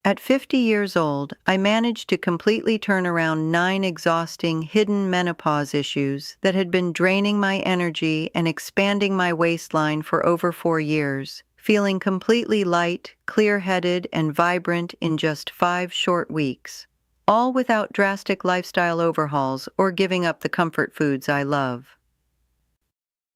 At 50 years old, I managed to completely turn around 9 exhausting, hidden menopause issues that had been draining my energy and expanding my waistline for over 4 years, feeling completely light, clear-headed, and vibrant in just 5 short weeks. All without drastic lifestyle overhauls or giving up the comfort foods I love.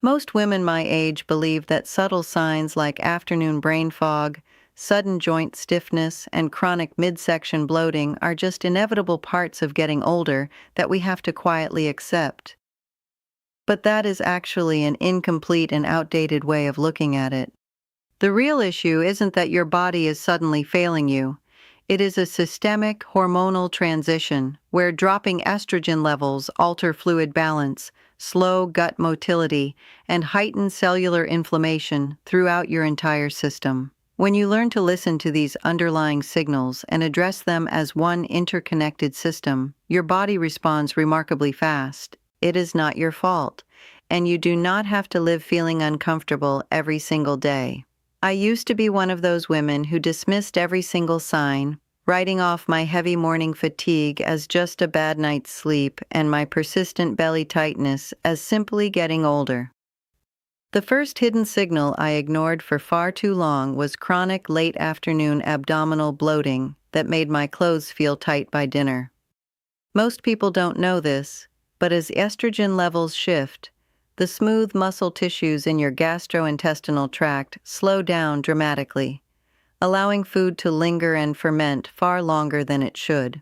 Most women my age believe that subtle signs like afternoon brain fog, sudden joint stiffness, and chronic midsection bloating are just inevitable parts of getting older that we have to quietly accept. But that is actually an incomplete and outdated way of looking at it. The real issue isn't that your body is suddenly failing you. It is a systemic hormonal transition where dropping estrogen levels alter fluid balance, slow gut motility, and heighten cellular inflammation throughout your entire system. When you learn to listen to these underlying signals and address them as one interconnected system, your body responds remarkably fast. It is not your fault, and you do not have to live feeling uncomfortable every single day. I used to be one of those women who dismissed every single sign, writing off my heavy morning fatigue as just a bad night's sleep and my persistent belly tightness as simply getting older. The first hidden signal I ignored for far too long was chronic late afternoon abdominal bloating that made my clothes feel tight by dinner. Most people don't know this, but as estrogen levels shift, the smooth muscle tissues in your gastrointestinal tract slow down dramatically, allowing food to linger and ferment far longer than it should.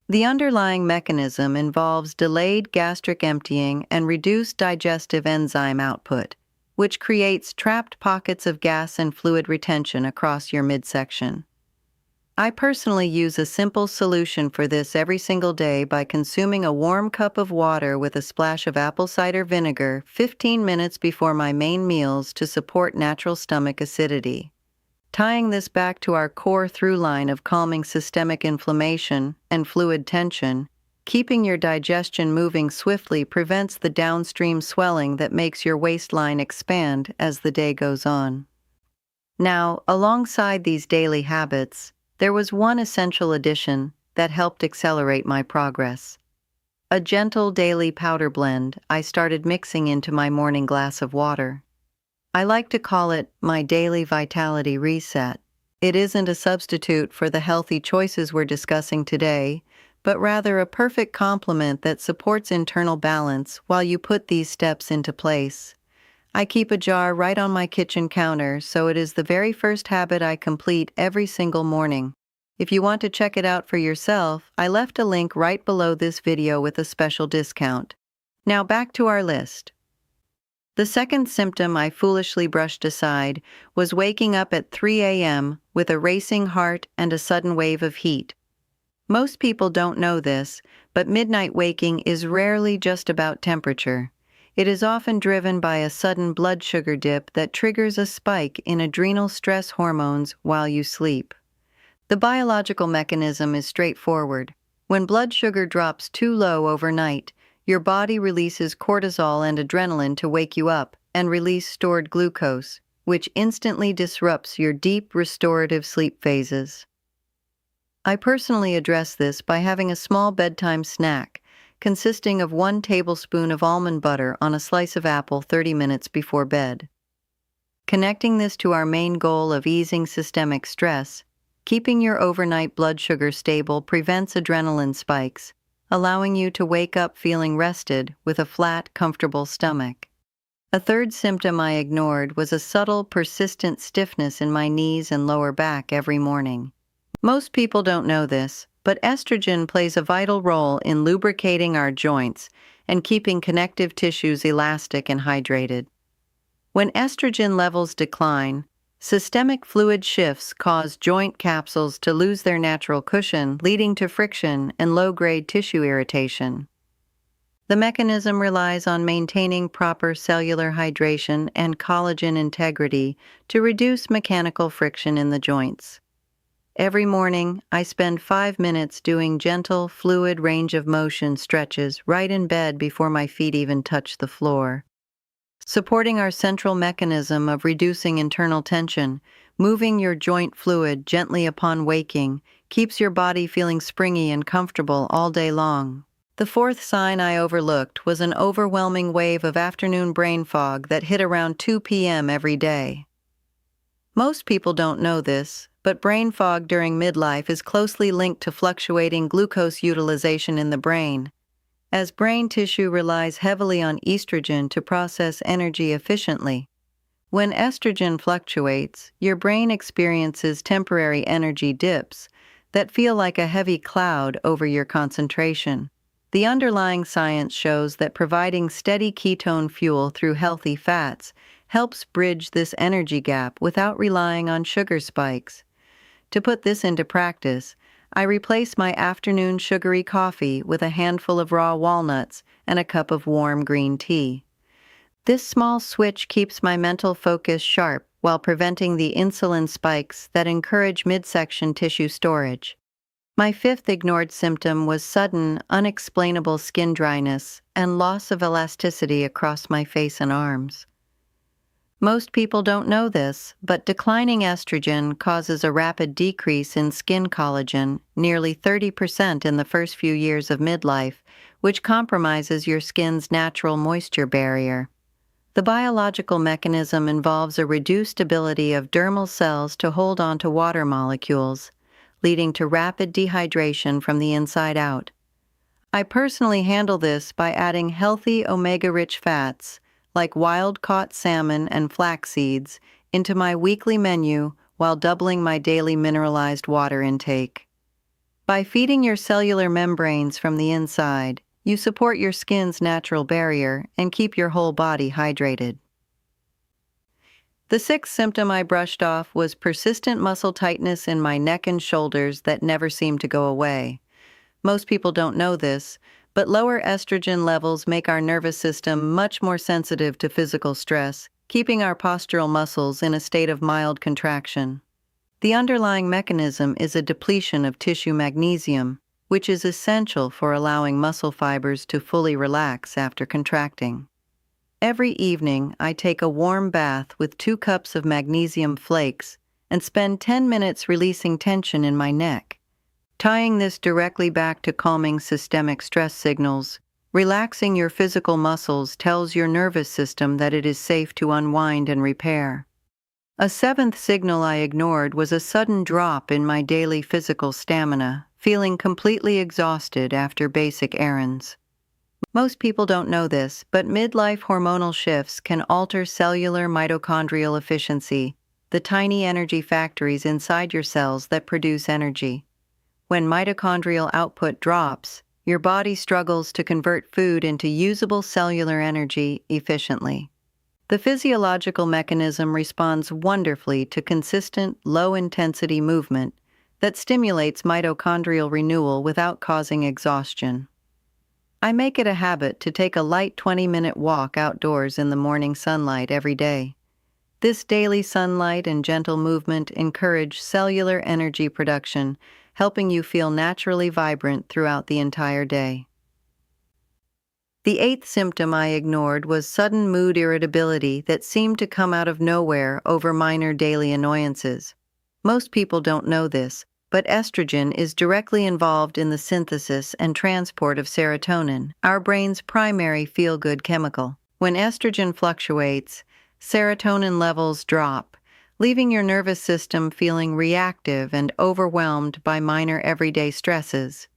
The underlying mechanism involves delayed gastric emptying and reduced digestive enzyme output, which creates trapped pockets of gas and fluid retention across your midsection. I personally use a simple solution for this every single day by consuming a warm cup of water with a splash of apple cider vinegar 15 minutes before my main meals to support natural stomach acidity. Tying this back to our core through line of calming systemic inflammation and fluid tension, keeping your digestion moving swiftly prevents the downstream swelling that makes your waistline expand as the day goes on. Now, alongside these daily habits, there was one essential addition that helped accelerate my progress. A gentle daily powder blend I started mixing into my morning glass of water. I like to call it my daily vitality reset. It isn't a substitute for the healthy choices we're discussing today, but rather a perfect complement that supports internal balance while you put these steps into place. I keep a jar right on my kitchen counter, so it is the very first habit I complete every single morning. If you want to check it out for yourself, I left a link right below this video with a special discount. Now back to our list. The second symptom I foolishly brushed aside was waking up at 3 a.m. with a racing heart and a sudden wave of heat. Most people don't know this, but midnight waking is rarely just about temperature. It is often driven by a sudden blood sugar dip that triggers a spike in adrenal stress hormones while you sleep. The biological mechanism is straightforward. When blood sugar drops too low overnight, your body releases cortisol and adrenaline to wake you up and release stored glucose, which instantly disrupts your deep restorative sleep phases. I personally address this by having a small bedtime snack, consisting of 1 tablespoon of almond butter on a slice of apple 30 minutes before bed. Connecting this to our main goal of easing systemic stress, keeping your overnight blood sugar stable prevents adrenaline spikes, allowing you to wake up feeling rested with a flat, comfortable stomach. A third symptom I ignored was a subtle, persistent stiffness in my knees and lower back every morning. Most people don't know this, but estrogen plays a vital role in lubricating our joints and keeping connective tissues elastic and hydrated. When estrogen levels decline, systemic fluid shifts cause joint capsules to lose their natural cushion, leading to friction and low-grade tissue irritation. The mechanism relies on maintaining proper cellular hydration and collagen integrity to reduce mechanical friction in the joints. Every morning, I spend 5 minutes doing gentle, fluid range of motion stretches right in bed before my feet even touch the floor. Supporting our central mechanism of reducing internal tension, Moving your joint fluid gently upon waking keeps your body feeling springy and comfortable all day long. The fourth sign I overlooked was an overwhelming wave of afternoon brain fog that hit around 2 p.m. every day. Most people don't know this, but brain fog during midlife is closely linked to fluctuating glucose utilization in the brain, as brain tissue relies heavily on estrogen to process energy efficiently. When estrogen fluctuates, your brain experiences temporary energy dips that feel like a heavy cloud over your concentration. The underlying science shows that providing steady ketone fuel through healthy fats helps bridge this energy gap without relying on sugar spikes. To put this into practice, I replace my afternoon sugary coffee with a handful of raw walnuts and a cup of warm green tea. This small switch keeps my mental focus sharp while preventing the insulin spikes that encourage midsection tissue storage. My fifth ignored symptom was sudden, unexplainable skin dryness and loss of elasticity across my face and arms. Most people don't know this, but declining estrogen causes a rapid decrease in skin collagen, nearly 30% in the first few years of midlife, which compromises your skin's natural moisture barrier. The biological mechanism involves a reduced ability of dermal cells to hold onto water molecules, leading to rapid dehydration from the inside out. I personally handle this by adding healthy omega-rich fats, like wild-caught salmon and flax seeds, into my weekly menu while doubling my daily mineralized water intake. By feeding your cellular membranes from the inside, you support your skin's natural barrier and keep your whole body hydrated. The sixth symptom I brushed off was persistent muscle tightness in my neck and shoulders that never seemed to go away. Most people don't know this, but lower estrogen levels make our nervous system much more sensitive to physical stress, keeping our postural muscles in a state of mild contraction. The underlying mechanism is a depletion of tissue magnesium, which is essential for allowing muscle fibers to fully relax after contracting. Every evening, I take a warm bath with 2 cups of magnesium flakes and spend 10 minutes releasing tension in my neck. Tying this directly back to calming systemic stress signals, relaxing your physical muscles tells your nervous system that it is safe to unwind and repair. A seventh signal I ignored was a sudden drop in my daily physical stamina, feeling completely exhausted after basic errands. Most people don't know this, but midlife hormonal shifts can alter cellular mitochondrial efficiency, the tiny energy factories inside your cells that produce energy. When mitochondrial output drops, your body struggles to convert food into usable cellular energy efficiently. The physiological mechanism responds wonderfully to consistent, low-intensity movement that stimulates mitochondrial renewal without causing exhaustion. I make it a habit to take a light 20-minute walk outdoors in the morning sunlight every day. This daily sunlight and gentle movement encourage cellular energy production, helping you feel naturally vibrant throughout the entire day. The eighth symptom I ignored was sudden mood irritability that seemed to come out of nowhere over minor daily annoyances. Most people don't know this, but estrogen is directly involved in the synthesis and transport of serotonin, our brain's primary feel-good chemical. When estrogen fluctuates, serotonin levels drop, leaving your nervous system feeling reactive and overwhelmed by minor everyday stresses.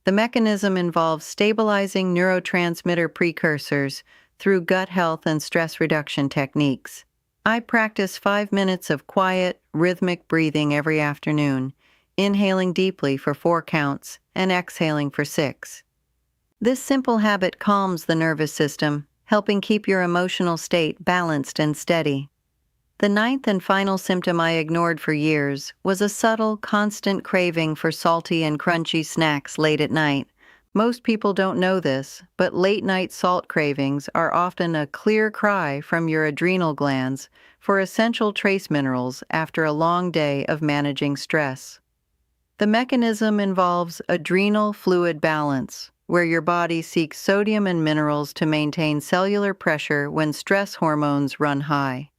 The mechanism involves stabilizing neurotransmitter precursors through gut health and stress reduction techniques. I practice 5 minutes of quiet, rhythmic breathing every afternoon, inhaling deeply for 4 counts and exhaling for 6. This simple habit calms the nervous system, helping keep your emotional state balanced and steady. The ninth and final symptom I ignored for years was a subtle, constant craving for salty and crunchy snacks late at night. Most people don't know this, but late-night salt cravings are often a clear cry from your adrenal glands for essential trace minerals after a long day of managing stress. The mechanism involves adrenal fluid balance, where your body seeks sodium and minerals to maintain cellular pressure when stress hormones run high.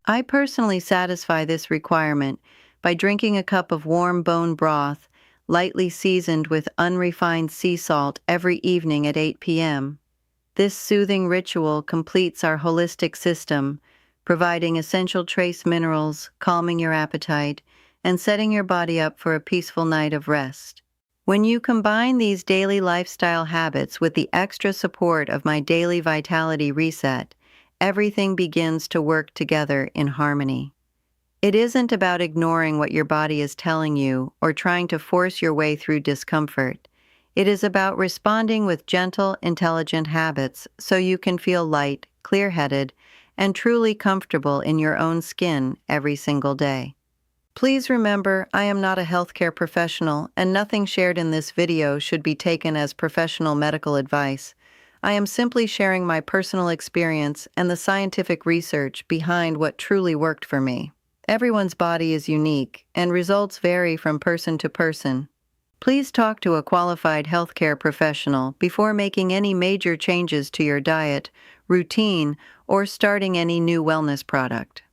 I personally satisfy this requirement by drinking a cup of warm bone broth, lightly seasoned with unrefined sea salt every evening at 8 p.m. This soothing ritual completes our holistic system, providing essential trace minerals, calming your appetite, and setting your body up for a peaceful night of rest. When you combine these daily lifestyle habits with the extra support of my daily vitality reset, everything begins to work together in harmony. It isn't about ignoring what your body is telling you or trying to force your way through discomfort. It is about responding with gentle, intelligent habits so you can feel light, clear-headed, and truly comfortable in your own skin every single day. Please remember, I am not a healthcare professional, and nothing shared in this video should be taken as professional medical advice. I am simply sharing my personal experience and the scientific research behind what truly worked for me. Everyone's body is unique, and results vary from person to person. Please talk to a qualified healthcare professional before making any major changes to your diet, routine, or starting any new wellness product.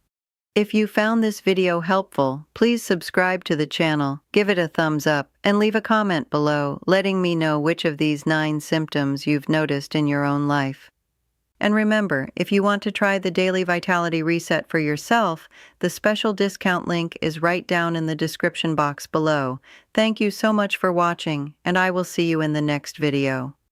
If you found this video helpful, please subscribe to the channel, give it a thumbs up, and leave a comment below letting me know which of these 9 symptoms you've noticed in your own life. And remember, if you want to try the Daily Vitality Reset for yourself, the special discount link is right down in the description box below. Thank you so much for watching, and I will see you in the next video.